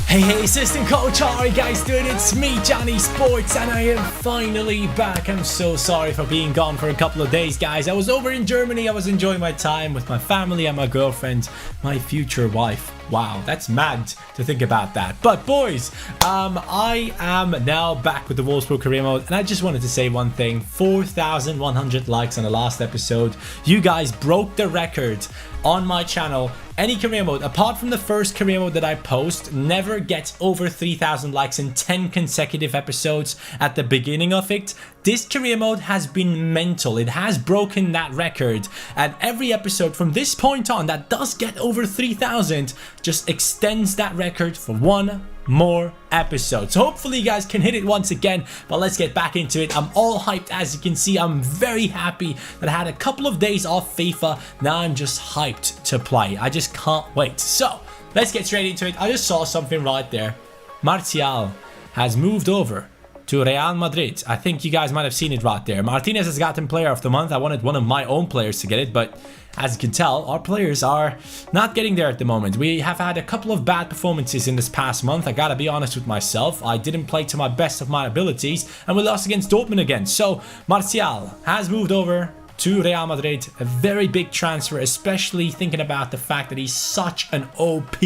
Hey, assistant coach, how are you guys doing? It's me, CaniSports, and I am finally back. I'm so sorry for being gone for a couple of days, guys. I was over in Germany. I was enjoying my time with my family and my girlfriend, my future wife. Wow, that's mad to think about that. But boys, I am now back with the Wolfsburg career mode, and I just wanted to say one thing. 4,100 likes on the last episode. You guys broke the record on my channel. Any career mode, apart from the first career mode that I post, never gets over 3,000 likes in 10 consecutive episodes at the beginning of it. This career mode has been mental. It has broken that record. And every episode from this point on that does get over 3,000 just extends that record for one more episode. So hopefully you guys can hit it once again, but let's get back into it. I'm all hyped. As you can see, I'm very happy that I had a couple of days off FIFA. Now I'm just hyped to play. I just can't wait. So let's get straight into it. I just saw something right there. Martial has moved over to Real Madrid. I think you guys might have seen it right there. Martinez has gotten player of the month. I wanted one of my own players to get it, but as you can tell, our players are not getting there at the moment. We have had a couple of bad performances in this past month. I gotta be honest with myself. I didn't play to my best of my abilities, and we lost against Dortmund again. So Martial has moved over to Real Madrid. A very big transfer, especially thinking about the fact that he's such an OP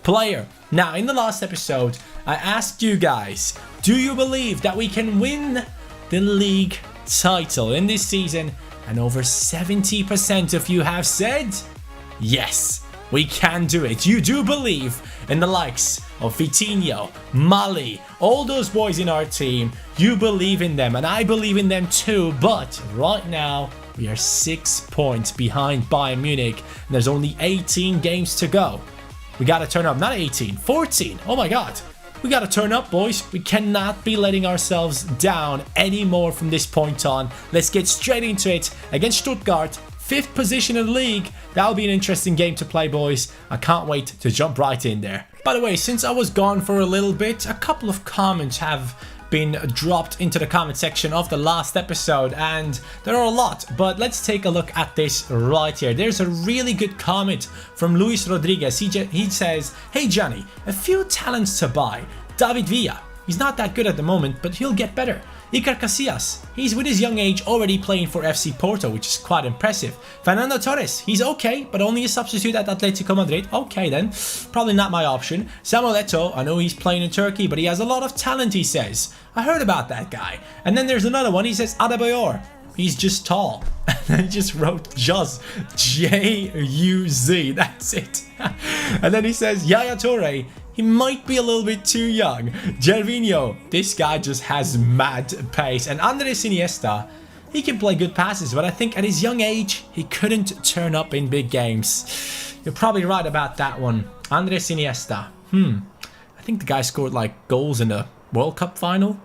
player. Now, in the last episode, I asked you guys, do you believe that we can win the league title in this season? And over 70% of you have said, yes, we can do it. You do believe in the likes of Vitinho, Mali, all those boys in our team. You believe in them, and I believe in them too. But right now, we are 6 points behind Bayern Munich, and there's only 18 games to go. We gotta turn up, not 18, 14. Oh my god. We gotta turn up, boys. We cannot be letting ourselves down anymore from this point on. Let's get straight into it against Stuttgart. 5th position in the league. That'll be an interesting game to play, boys. I can't wait to jump right in there. By the way, since I was gone for a little bit, a couple of comments have been dropped into the comment section of the last episode, and there are a lot, but let's take a look at this right here. There's a really good comment from Luis Rodriguez. He says, hey Johnny, a few talents to buy. David Villa, he's not that good at the moment, but he'll get better. Iker Casillas, he's with his young age already playing for FC Porto, which is quite impressive. Fernando Torres, he's okay, but only a substitute at Atletico Madrid. Okay then, probably not my option. Samuel Eto'o, I know he's playing in Turkey, but he has a lot of talent, he says. I heard about that guy. And then there's another one, he says Adebayor. He's just tall. And then he just wrote just J-U-Z, that's it. And then he says Yaya Toure, he might be a little bit too young. Gervinho, this guy just has mad pace. And Andres Iniesta, he can play good passes, but I think at his young age, he couldn't turn up in big games. You're probably right about that one. Andres Iniesta. I think the guy scored like goals in the World Cup final,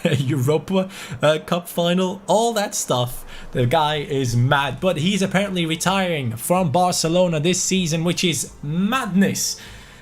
Europa Cup final, all that stuff. The guy is mad, but he's apparently retiring from Barcelona this season, which is madness.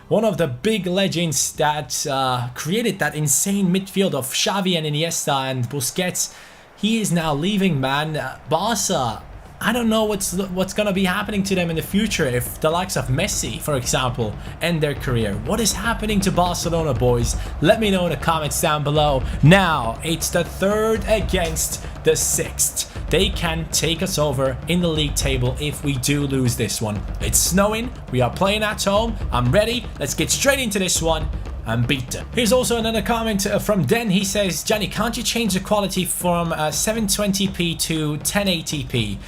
One of the big legends that created that insane midfield of Xavi and Iniesta and Busquets, he is now leaving, man. Barca, I don't know what's gonna be happening to them in the future if the likes of Messi, for example, end their career. What is happening to Barcelona, boys? Let me know in the comments down below. Now, it's the 3rd against the 6th. They can take us over in the league table if we do lose this one. It's snowing. We are playing at home. I'm ready. Let's get straight into this one and beat them. Here's also another comment from Den. He says, Johnny, can't you change the quality from 720p to 1080p?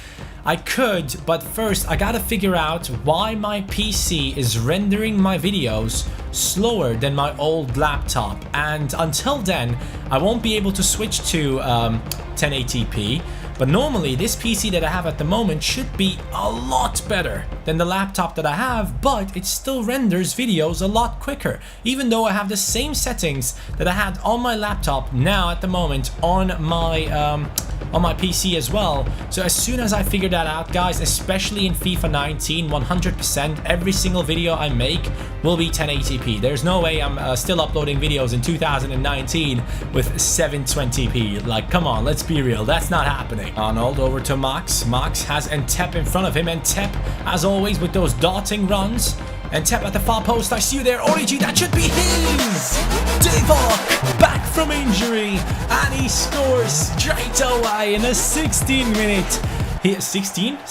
I could, but first I gotta figure out why my PC is rendering my videos slower than my old laptop. And until then, I won't be able to switch to 1080p. But normally this PC that I have at the moment should be a lot better than the laptop that I have, but it still renders videos a lot quicker, even though I have the same settings that I had on my laptop now at the moment on my PC as well. So as soon as I figure that out, guys, especially in FIFA 19, 100% every single video I make will be 1080p. There's no way I'm still uploading videos in 2019 with 720p. Like, come on, let's be real, that's not happening. Arnold over to Max. Max has Entep in front of him. Entep has always with those darting runs. And tap at the far post, I see you there, Origi, that should be his! Divock, back from injury, and he scores straight away in the 16th minute. 16th.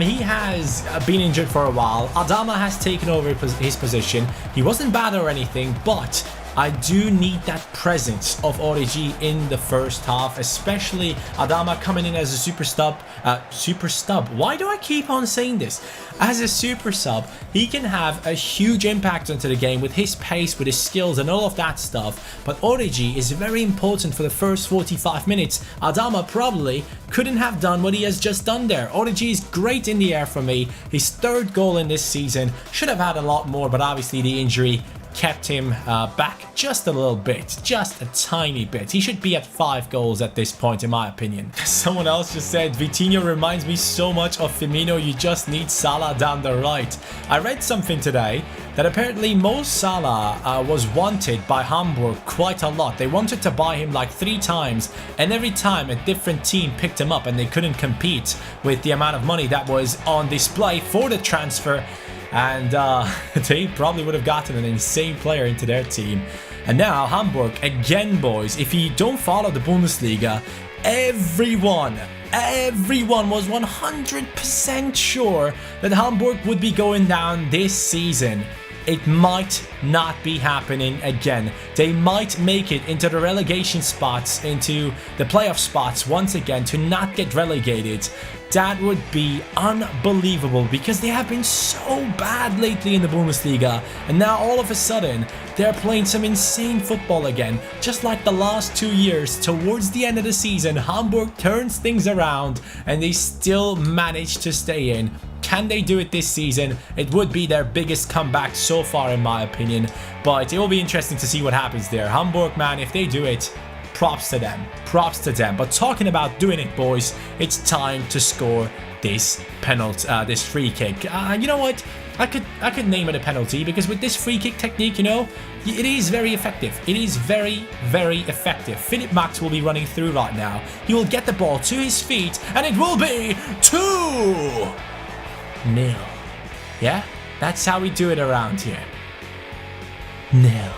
He has been injured for a while. Adama has taken over his position. He wasn't bad or anything, but I do need that presence of Origi in the first half, especially Adama coming in as a super sub. Why do I keep on saying this? As a super sub, he can have a huge impact onto the game with his pace, with his skills and all of that stuff. But Origi is very important for the first 45 minutes. Adama probably couldn't have done what he has just done there. Origi is great in the air for me. His third goal in this season. Should have had a lot more, but obviously the injury kept him back just a little bit, just a tiny bit. He should be at 5 goals at this point, in my opinion. Someone else just said, Vitinho reminds me so much of Firmino, you just need Salah down the right. I read something today that apparently Mo Salah was wanted by Hamburg quite a lot. They wanted to buy him like 3 times, and every time a different team picked him up and they couldn't compete with the amount of money that was on display for the transfer. And they probably would have gotten an insane player into their team. And now Hamburg, again boys, if you don't follow the Bundesliga, everyone was 100% sure that Hamburg would be going down this season. It might not be happening again. They might make it into the relegation spots, into the playoff spots once again to not get relegated. That would be unbelievable because they have been so bad lately in the Bundesliga, and now all of a sudden they're playing some insane football again. Just like the last 2 years, towards the end of the season, Hamburg turns things around and they still manage to stay in. Can they do it this season? It would be their biggest comeback so far in my opinion, but it will be interesting to see what happens there. Hamburg, man, if they do it, props to them, props to them. But talking about doing it, boys, it's time to score this penalty, this free kick. You know what? I could name it a penalty because with this free kick technique, you know, it is very effective. It is very, very effective. Philipp Max will be running through right now. He will get the ball to his feet, and it will be 2-0. Yeah, that's how we do it around here. 0.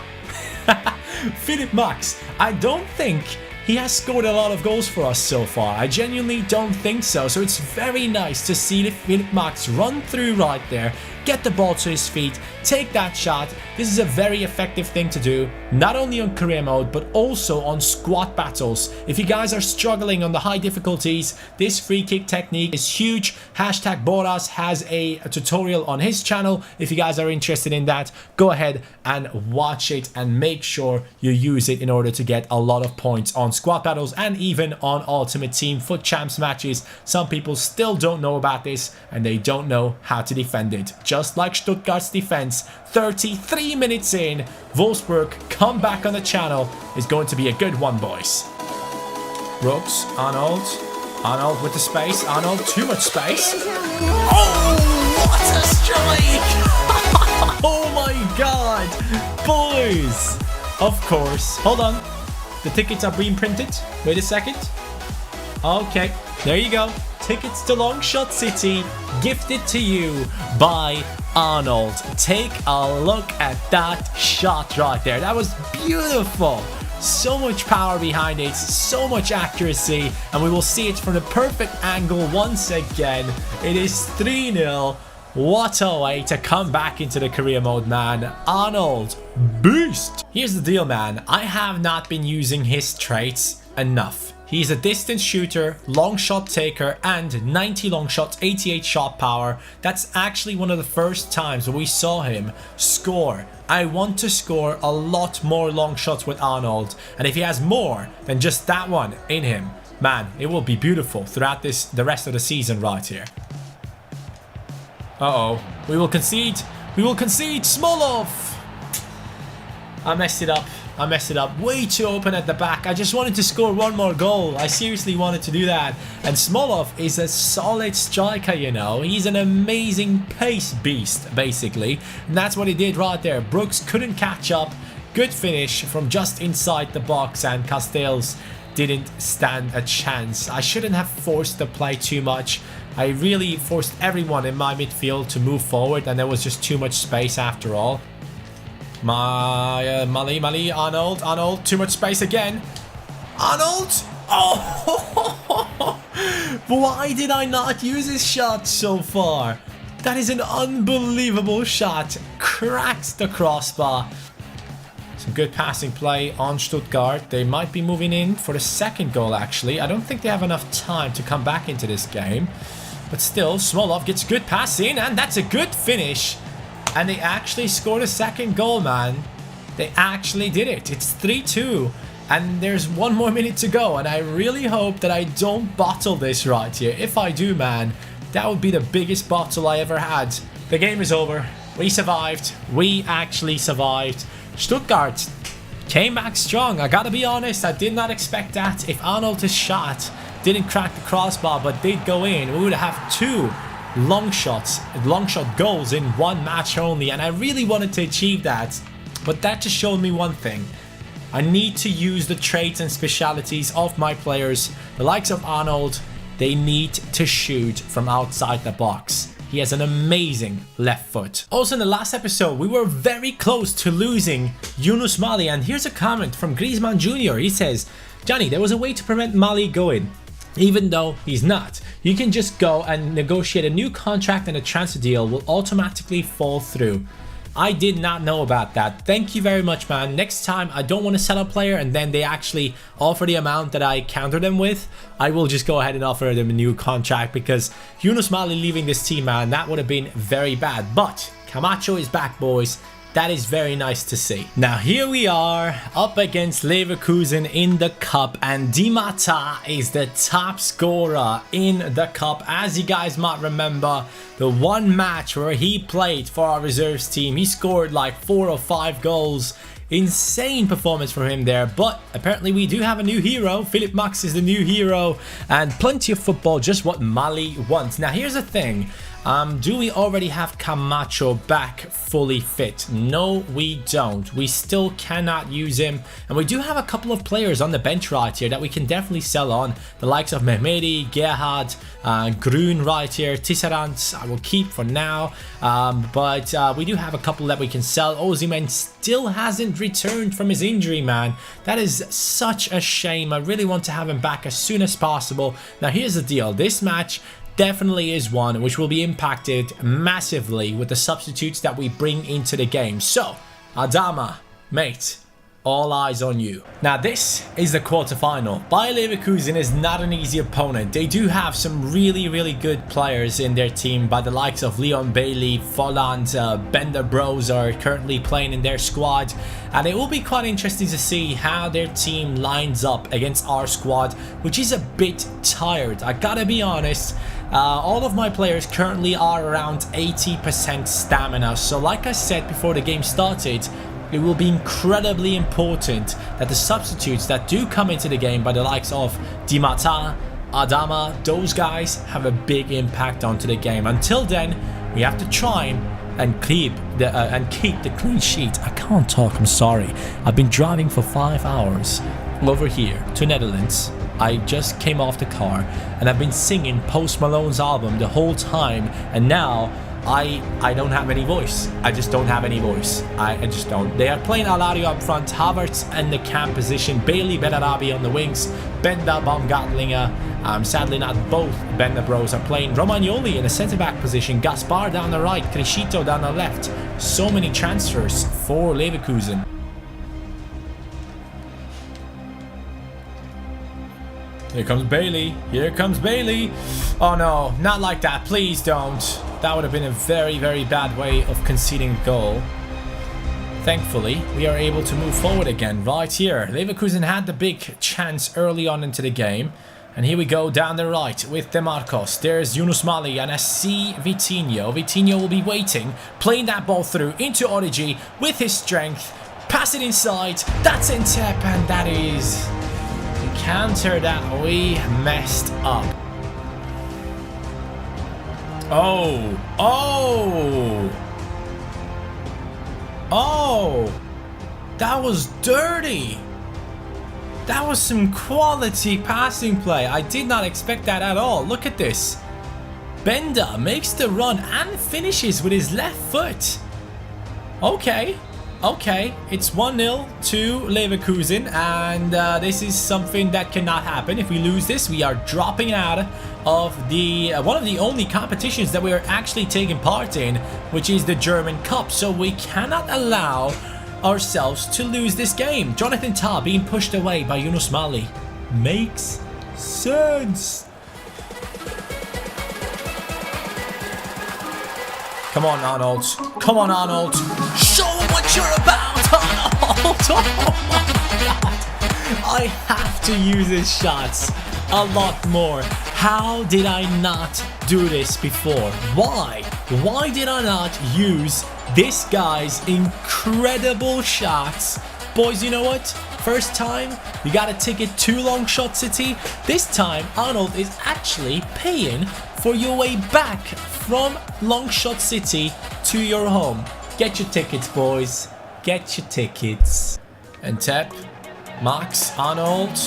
Philipp Max, I don't think he has scored a lot of goals for us so far. I genuinely don't think so. So it's very nice to see Philipp Max run through right there, get the ball to his feet, take that shot. This is a very effective thing to do, not only on career mode, but also on squad battles. If you guys are struggling on the high difficulties, this free kick technique is huge. Hashtag Boras has a tutorial on his channel. If you guys are interested in that, go ahead and watch it and make sure you use it in order to get a lot of points on squad battles and even on Ultimate Team Foot Champs matches. Some people still don't know about this and they don't know how to defend it. Just like Stuttgart's defense, 33 minutes in, Wolfsburg come back on the channel is going to be a good one, boys. Brooks, Arnold with the space, Arnold, too much space. Oh, what a strike! Oh my god, boys! Of course, hold on. The tickets are being printed. Wait a second. Okay, there you go. Tickets to Longshot City gifted to you by Arnold. Take a look at that shot right there. That was beautiful. So much power behind it, so much accuracy, and we will see it from the perfect angle once again. It is 3-0. What a way to come back into the career mode, man. Arnold, beast. Here's the deal, man. I have not been using his traits enough. He's a distance shooter, long shot taker, and 90 long shots, 88 shot power. That's actually one of the first times we saw him score. I want to score a lot more long shots with Arnold, and if he has more than just that one in him, man, it will be beautiful throughout the rest of the season right here. Uh-oh, we will concede. We will concede. Smolov. I messed it up. Way too open at the back. I just wanted to score one more goal. I seriously wanted to do that. And Smolov is a solid striker, you know. He's an amazing pace beast, basically. And that's what he did right there. Brooks couldn't catch up. Good finish from just inside the box, and Castells didn't stand a chance. I shouldn't have forced the play too much. I really forced everyone in my midfield to move forward, and there was just too much space after all. Mali, Arnold, too much space again. Arnold! Oh! Why did I not use his shot so far? That is an unbelievable shot. Cracks the crossbar. Some good passing play on Stuttgart. They might be moving in for the second goal, actually. I don't think they have enough time to come back into this game. But still, Smolov gets good pass in, and that's a good finish. And they actually scored a second goal, man. They actually did it. It's 3-2. And there's 1 more minute to go. And I really hope that I don't bottle this right here. If I do, man, that would be the biggest bottle I ever had. The game is over. We survived. We actually survived. Stuttgart came back strong. I gotta be honest, I did not expect that. If Arnold's shot didn't crack the crossbar but did go in, we would have 2 long shot goals in 1 match only, and I really wanted to achieve that. But that just showed me one thing. I need to use the traits and specialities of my players. The likes of Arnold, they need to shoot from outside the box. He has an amazing left foot. Also, in the last episode, we were very close to losing Yunus Mali. And here's a comment from Griezmann Jr. He says, Johnny, there was a way to prevent Mali going. Even though he's not. You can just go and negotiate a new contract, and a transfer deal will automatically fall through. I did not know about that. Thank you very much, man. Next time, I don't want to sell a player and then they actually offer the amount that I counter them with. I will just go ahead and offer them a new contract, because Yunus Mali leaving this team, man, that would have been very bad. But Camacho is back, boys. That is very nice to see. Now here we are up against Leverkusen in the cup, and Di Matteo is the top scorer in the cup. As you guys might remember, the one match where he played for our reserves team, he scored like 4 or 5 goals. Insane performance for him there. But apparently we do have a new hero. Philip Max is the new hero, and plenty of football, just what Mali wants. Now here's the thing. Do we already have Camacho back fully fit? No, we don't. We still cannot use him. And we do have a couple of players on the bench right here that we can definitely sell on. The likes of Mehmedi, Gerhard, Grün right here, Tisserand I will keep for now. But we do have a couple that we can sell. Osimhen still hasn't returned from his injury, man. That is such a shame. I really want to have him back as soon as possible. Now here's the deal. This match definitely is one which will be impacted massively with the substitutes that we bring into the game. So, Adama, mate, all eyes on you. Now this is the quarterfinal. Bayer Leverkusen is not an easy opponent. They do have some really good players in their team, by the likes of Leon Bailey, Volland, Bender Bros are currently playing in their squad. And it will be quite interesting to see how their team lines up against our squad, which is a bit tired. I gotta be honest. All of my players currently are around 80% stamina. So like I said before the game started, it will be incredibly important that the substitutes that do come into the game, by the likes of Di Matteo, Adama, those guys have a big impact onto the game. Until then, we have to try and keep the clean sheet. I can't talk, I'm sorry. I've been driving for 5 hours over here to Netherlands. I just came off the car and I've been singing Post Malone's album the whole time, and now I don't have any voice. I just don't have any voice. I just don't. They are playing Alario up front, Havertz in the cam position, Bailey, Bedarabi on the wings, Benda, Baumgartlinger. Sadly not both Benda Bros are playing. Romagnoli in the centre-back position, Gaspar down the right, Crescito down the left. So many transfers for Leverkusen. Here comes Bailey. Here comes Bailey. Oh no, not like that. Please don't. That would have been a very bad way of conceding a goal. Thankfully, we are able to move forward again right here. Leverkusen had the big chance early on into the game. And here we go down the right with DeMarcos. There's Yunus Mali, and I see Vitinho. Vitinho will be waiting, playing that ball through into Origi with his strength. Pass it inside. That's in tap, and that is the counter that we messed up. Oh, that was dirty. That was some quality passing play. I did not expect that at all. Look at this. Bender makes the run and finishes with his left foot. Okay. Okay, it's 1-0 to Leverkusen, and this is something that cannot happen. If we lose this, we are dropping out of the one of the only competitions that we are actually taking part in, which is the German Cup. So we cannot allow ourselves to lose this game. Jonathan Tah being pushed away by Yunus Mali. Makes sense. Come on, Arnold. Come on, Arnold. Show them what you're about, Arnold. Oh my God. I have to use his shots a lot more. How did I not do this before? Why? Why did I not use this guy's incredible shots? Boys, you know what? First time, you got a ticket to Long Shot City. This time, Arnold is actually paying for your way back from Long Shot City to your home. Get your tickets, boys. Get your tickets. And tap. Max. Arnold.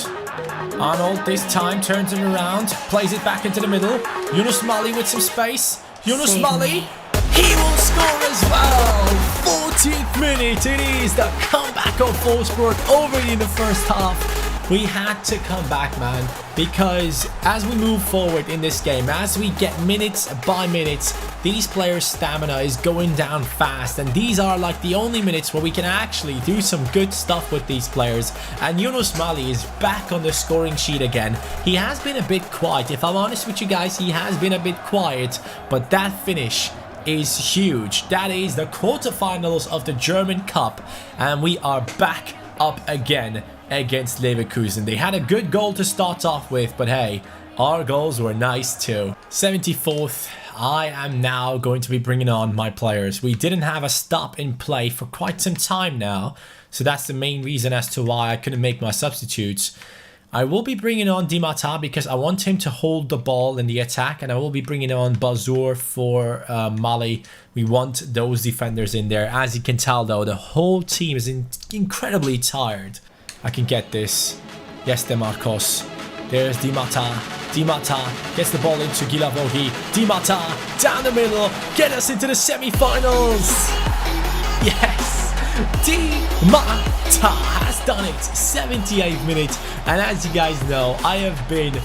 Arnold this time turns it around. Plays it back into the middle. Yunus Mali with some space. Yunus Mali. He will score as well. 14th minute. It is the comeback of Wolfsburg over in the first half. We had to come back, man, because as we move forward in this game, as we get minutes by minutes, these players' stamina is going down fast, and these are like the only minutes where we can actually do some good stuff with these players. And Yunus Mali is back on the scoring sheet again. He has been a bit quiet. If I'm honest with you guys, he has been a bit quiet, but that finish is huge. That is the quarterfinals of the German Cup, and we are back up again against Leverkusen. They had a good goal to start off with, but hey, our goals were nice too. 74th, I am now going to be bringing on my players. We didn't have a stop in play for quite some time now, so that's the main reason as to why I couldn't make my substitutes. I will be bringing on Di Matteo because I want him to hold the ball in the attack, and I will be bringing on Bazur for Mali. We want those defenders in there. As you can tell though, the whole team is incredibly tired. I can get this. Yes, DeMarcos. There's Di Matteo. Di Matteo gets the ball into Gilavogi. Di Matteo down the middle. Get us into the semi-finals. Yes. Di Matteo has done it. 78th minute. And as you guys know, I have been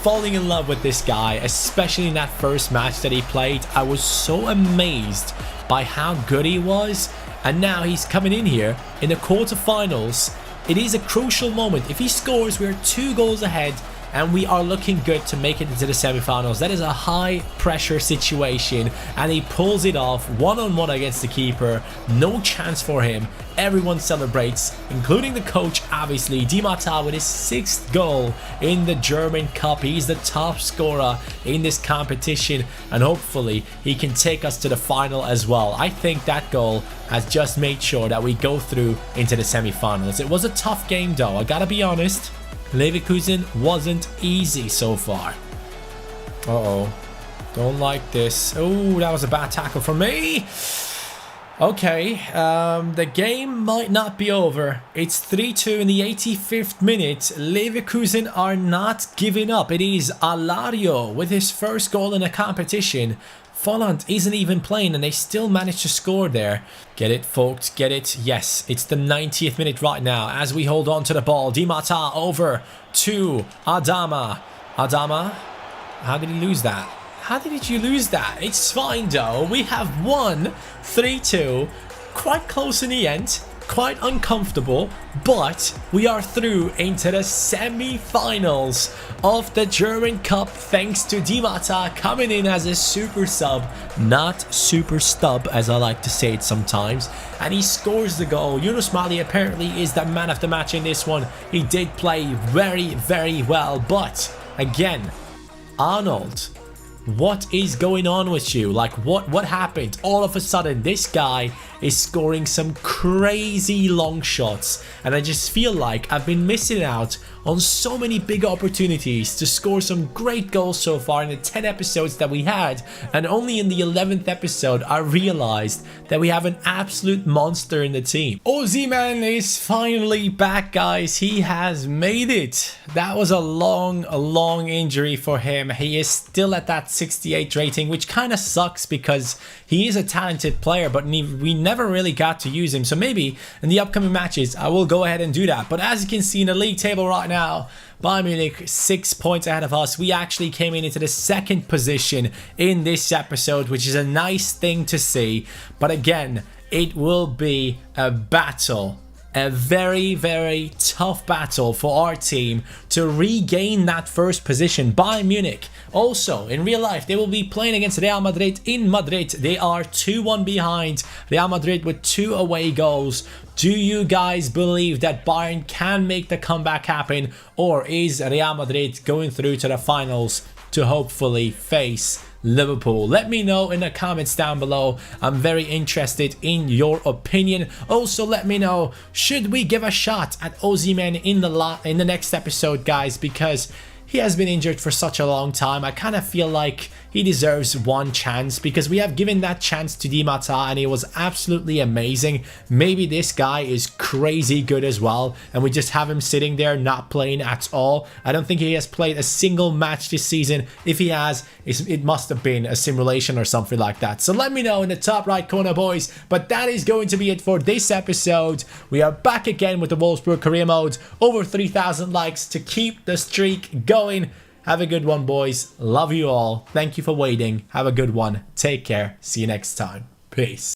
falling in love with this guy, especially in that first match that he played. I was so amazed by how good he was. And now he's coming in here in the quarterfinals. It is a crucial moment. If he scores, we're 2 goals ahead and we are looking good to make it into the semi-finals. That is a high pressure situation and he pulls it off one-on-one against the keeper. No chance for him. Everyone celebrates, including the coach, obviously. Di Matteo with his 6th goal in the German Cup. He's the top scorer in this competition and hopefully he can take us to the final as well. I think that goal has just made sure that we go through into the semi-finals. It was a tough game though, I gotta be honest. Leverkusen wasn't easy so far. Uh-oh. Don't like this. Oh, that was a bad tackle from me. Okay, the game might not be over. It's 3-2 in the 85th minute. Leverkusen are not giving up. It is Alario with his first goal in the competition. Volland isn't even playing and they still managed to score there. Get it, folks, get it. Yes, it's the 90th minute right now as we hold on to the ball. Di Matteo over to Adama. Adama, how did he lose that? How did you lose that? It's fine though. We have won 3-2. Quite close in the end. Quite uncomfortable. But we are through into the semi-finals of the German Cup thanks to Di Matteo coming in as a super sub. Not super stub as I like to say it sometimes. And he scores the goal. Yunus Mali apparently is the man of the match in this one. He did play very, very well. But again, Arnold, what is going on with you? Like what happened? All of a sudden this guy is scoring some crazy long shots and I just feel like I've been missing out on so many big opportunities to score some great goals so far in the 10 episodes that we had, and only in the 11th episode I realized that we have an absolute monster in the team. Osimhen is finally back, guys. He has made it. That was a long injury for him. He is still at that 68 rating, which kind of sucks because he is a talented player, but we never really got to use him. So maybe in the upcoming matches I will go ahead and do that. But as you can see in the league table right now, Bayern Munich 6 points ahead of us. We actually came into the second position in this episode, which is a nice thing to see. But again, it will be a battle. A very tough battle for our team to regain that first position. Bayern Munich, also in real life, they will be playing against Real Madrid in Madrid. They are 2-1 behind Real Madrid with 2 away goals. Do you guys believe that Bayern can make the comeback happen, or is Real Madrid going through to the finals to hopefully face Liverpool? Let me know in the comments down below. I'm very interested in your opinion. Also, let me know, should we give a shot at Osimhen in the next episode, guys, because he has been injured for such a long time. I kind of feel like he deserves one chance because we have given that chance to Di Matteo and he was absolutely amazing. Maybe this guy is crazy good as well and we just have him sitting there not playing at all. I don't think he has played a single match this season. If he has, it must have been a simulation or something like that. So let me know in the top right corner, boys. But that is going to be it for this episode. We are back again with the Wolfsburg career mode. Over 3,000 likes to keep the streak going. Have a good one, boys. Love you all. Thank you for waiting. Have a good one. Take care. See you next time. Peace.